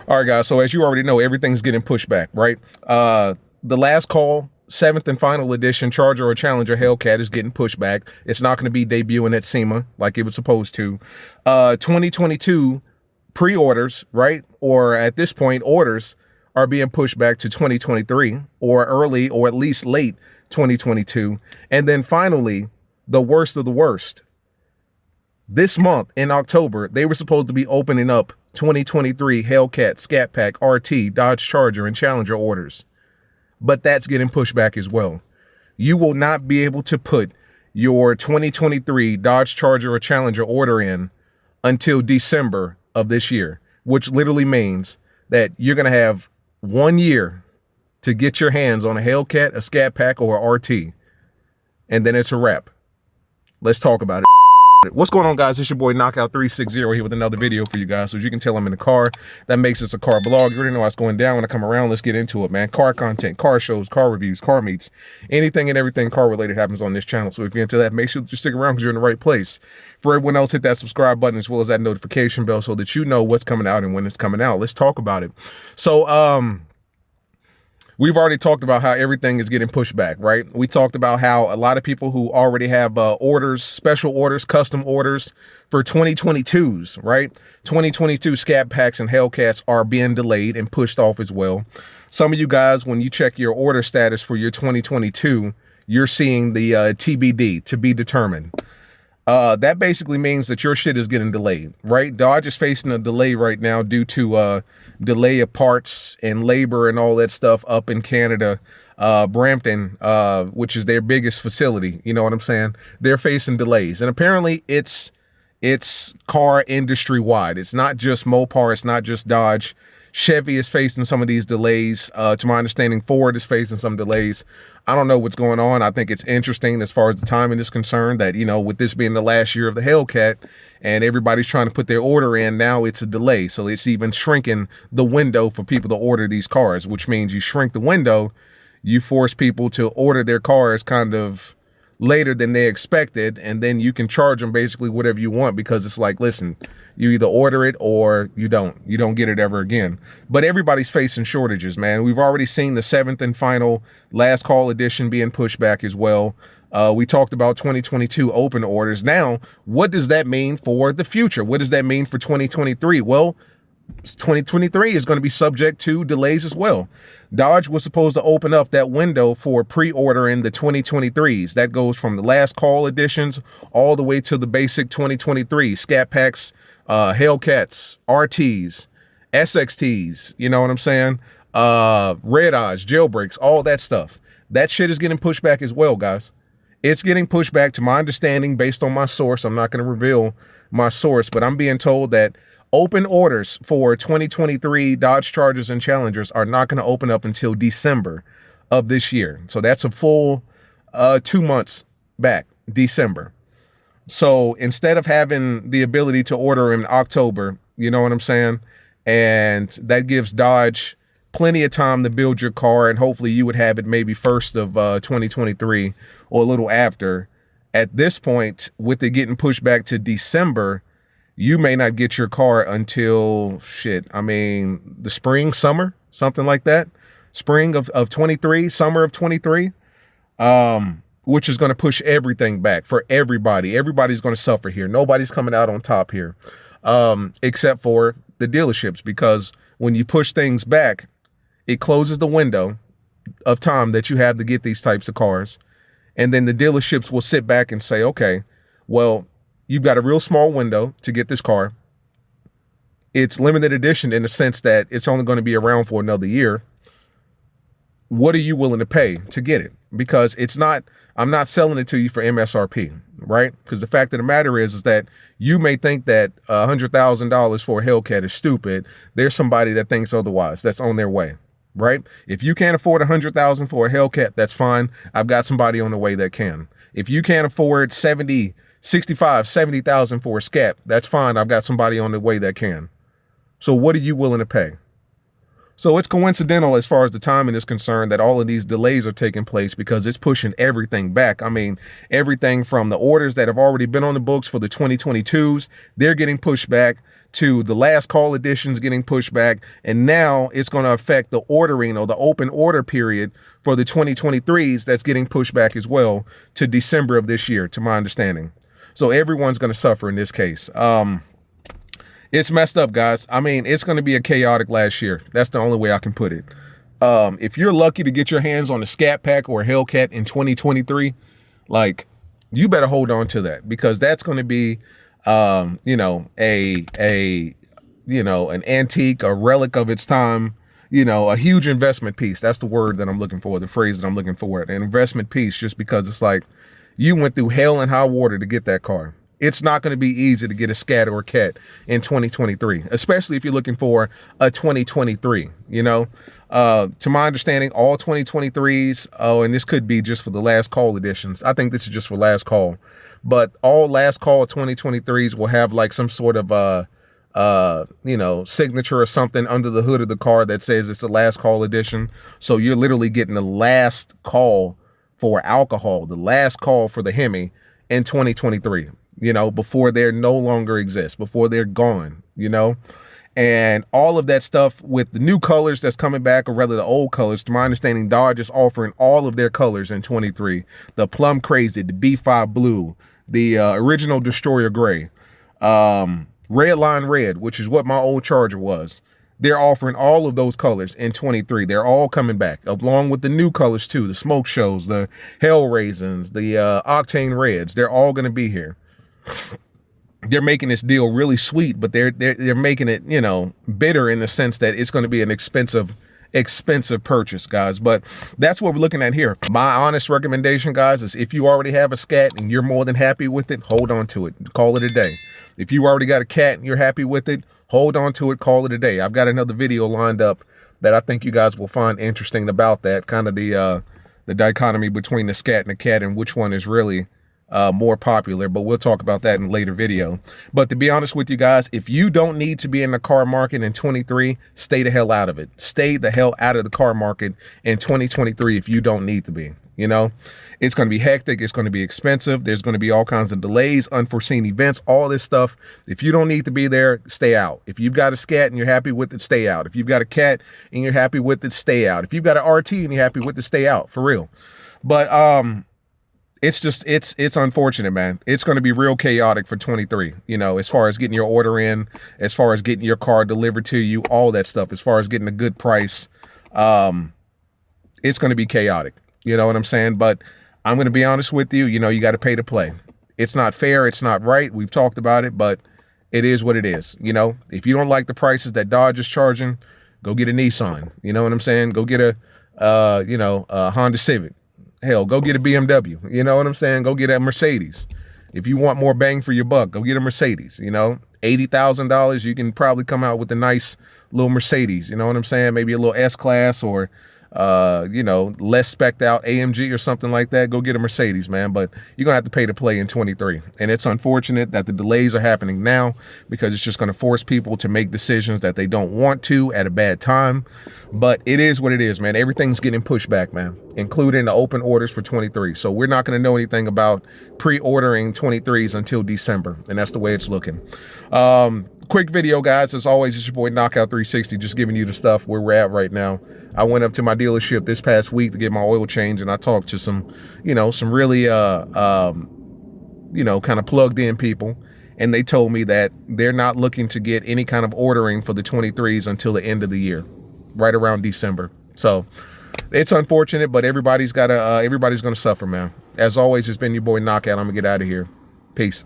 All right, guys. So as you already know, everything's getting pushed back, right? The last call, seventh and final edition Charger or Challenger Hellcat is getting pushed back. It's not going to be debuting at SEMA like it was supposed to. 2022 pre-orders, right? Or at this point, orders are being pushed back to 2023 or early or at least late 2022. And then finally, the worst of the worst. This month in October, they were supposed to be opening up 2023 Hellcat, Scat Pack, RT, Dodge Charger, and Challenger orders. But that's getting pushed back as well. You will not be able to put your 2023 Dodge Charger or Challenger order in until December of this year, which literally means that you're going to have 1 year to get your hands on a Hellcat, a Scat Pack, or a RT. And then it's a wrap. Let's talk about it. What's going on, guys? It's your boy Knockout360 here with another video for you guys. So as you can tell, I'm in the car. That makes this a car blog. You already know what's going down when I come around. Let's get into it, man. Car content, car shows, car reviews, car meets, anything and everything car related happens on this channel. So if you're into that, make sure that you stick around because you're in the right place. For everyone else, hit that subscribe button as well as that notification bell so that you know what's coming out and when it's coming out. Let's talk about it. So, we've already talked about how everything is getting pushed back, right? We talked about how a lot of people who already have orders, special orders, custom orders for 2022s, right? 2022 Scat Packs and Hellcats are being delayed and pushed off as well. Some of you guys, when you check your order status for your 2022, you're seeing the TBD, to be determined. That basically means that your shit is getting delayed, right? Dodge is facing a delay right now due to delay of parts and labor and all that stuff up in Canada, Brampton, which is their biggest facility. You know what I'm saying? They're facing delays, and apparently it's car industry wide. It's not just Mopar. It's not just Dodge. Chevy is facing some of these delays. To my understanding, Ford is facing some delays. I don't know what's going on. I think it's interesting as far as the timing is concerned that, you know, with this being the last year of the Hellcat and everybody's trying to put their order in, now it's a delay. So it's even shrinking the window for people to order these cars, which means you shrink the window, you force people to order their cars kind of later than they expected, and then you can charge them basically whatever you want because it's like, listen, you either order it or you don't get it ever again. But everybody's facing shortages, man. We've already seen the seventh and final last call edition being pushed back as well. We talked about 2022 open orders. Now, what does that mean for the future? What does that mean for 2023? Well, 2023 is going to be subject to delays as well. Dodge was supposed to open up that window for pre-ordering the 2023s. That goes from the last call editions all the way to the basic 2023 Scat Packs, Hellcats, RTs, SXTs, you know what I'm saying? Red Eyes, jailbreaks, all that stuff. That shit is getting pushed back as well, guys. It's getting pushed back to my understanding based on my source. I'm not going to reveal my source, but I'm being told that open orders for 2023 Dodge Chargers and Challengers are not going to open up until December of this year. So that's a full 2 months back, December. So instead of having the ability to order in October, you know what I'm saying? And that gives Dodge plenty of time to build your car, and hopefully you would have it maybe first of 2023 or a little after. At this point, with it getting pushed back to December, you may not get your car until the spring, summer, something like that. Spring of 23, summer of 23. Which is going to push everything back for everybody. Everybody's going to suffer here. Nobody's coming out on top here, except for the dealerships, because when you push things back, it closes the window of time that you have to get these types of cars. And then the dealerships will sit back and say, okay, well, you've got a real small window to get this car. It's limited edition in the sense that it's only going to be around for another year. What are you willing to pay to get it? Because I'm not selling it to you for MSRP, right? Because the fact of the matter is that you may think that $100,000 for a Hellcat is stupid. There's somebody that thinks otherwise. That's on their way, right? If you can't afford $100,000 for a Hellcat, that's fine. I've got somebody on the way that can. If you can't afford 70,000 for a Scat, that's fine. I've got somebody on the way that can. So what are you willing to pay? So it's coincidental as far as the timing is concerned that all of these delays are taking place because it's pushing everything back. I mean, everything from the orders that have already been on the books for the 2022s, they're getting pushed back, to the last call editions getting pushed back. And now it's going to affect the ordering or the open order period for the 2023s that's getting pushed back as well to December of this year, to my understanding. So everyone's going to suffer in this case. It's messed up, guys. I mean, it's going to be a chaotic last year. That's the only way I can put it. If you're lucky to get your hands on a Scat Pack or a Hellcat in 2023, like, you better hold on to that, because that's going to be, you know, an antique, a relic of its time, you know, a huge investment piece. That's the word that I'm looking for, the phrase that I'm looking for, an investment piece, just because it's like you went through hell and high water to get that car. It's not going to be easy to get a Scat or a Cat in 2023, especially if you're looking for a 2023, you know. To my understanding, all 2023s, and this could be just for the last call editions. I think this is just for last call, but all last call 2023s will have like some sort of, you know, signature or something under the hood of the car that says it's a last call edition. So you're literally getting the last call for alcohol, the last call for the Hemi in 2023. You know, before they no longer exist, before they're gone, you know, and all of that stuff with the new colors that's coming back, or rather the old colors. To my understanding, Dodge is offering all of their colors in 23, the Plum Crazy, the B5 Blue, the original Destroyer Gray, Red Line Red, which is what my old Charger was. They're offering all of those colors in 23. They're all coming back, along with the new colors too, the Smoke Shows, the Hell Raisins, the Octane Reds. They're all going to be here. They're making this deal really sweet, but they're making it, you know, bitter in the sense that it's going to be an expensive purchase, guys. But that's what we're looking at here. My honest recommendation, guys, is if you already have a Scat and you're more than happy with it, hold on to it. Call it a day. If you already got a Cat and you're happy with it, hold on to it. Call it a day. I've got another video lined up that I think you guys will find interesting about that, kind of the dichotomy between the Scat and the Cat and which one is really more popular, but we'll talk about that in a later video. But to be honest with you guys, if you don't need to be in the car market in 23, stay the hell out of it. Stay the hell out of the car market in 2023 if you don't need to be. You know, it's going to be hectic. It's going to be expensive. There's going to be all kinds of delays, unforeseen events, all this stuff. If you don't need to be there, stay out. If you've got a Scat and you're happy with it, stay out. If you've got a Cat and you're happy with it, stay out. If you've got an RT and you're happy with it, stay out, for real. But it's just, it's unfortunate, man. It's going to be real chaotic for 23, you know, as far as getting your order in, as far as getting your car delivered to you, all that stuff, as far as getting a good price. It's going to be chaotic. You know what I'm saying? But I'm going to be honest with you. You know, you got to pay to play. It's not fair. It's not right. We've talked about it, but it is what it is. You know, if you don't like the prices that Dodge is charging, go get a Nissan. You know what I'm saying? Go get a Honda Civic. Hell, go get a BMW. You know what I'm saying? Go get a Mercedes. If you want more bang for your buck, go get a Mercedes. You know, $80,000, you can probably come out with a nice little Mercedes. You know what I'm saying? Maybe a little S-Class or you know, less spec'd out AMG or something like that. Go get a Mercedes, man. But you're gonna have to pay to play in 23. And it's unfortunate that the delays are happening now, because it's just gonna force people to make decisions that they don't want to at a bad time. But it is what it is, man. Everything's getting pushed back, man, including the open orders for 23. So we're not gonna know anything about pre-ordering 23s until December, and that's the way it's looking. Quick video, guys. As always, it's your boy Knockout 360, just giving you the stuff where we're at right now. I went up to my dealership this past week to get my oil change, and I talked to some, you know, some really, you know, kind of plugged in people. And they told me that they're not looking to get any kind of ordering for the 23s until the end of the year, right around December. So it's unfortunate, but everybody's gonna suffer, man. As always, it's been your boy Knockout. I'm gonna get out of here. Peace.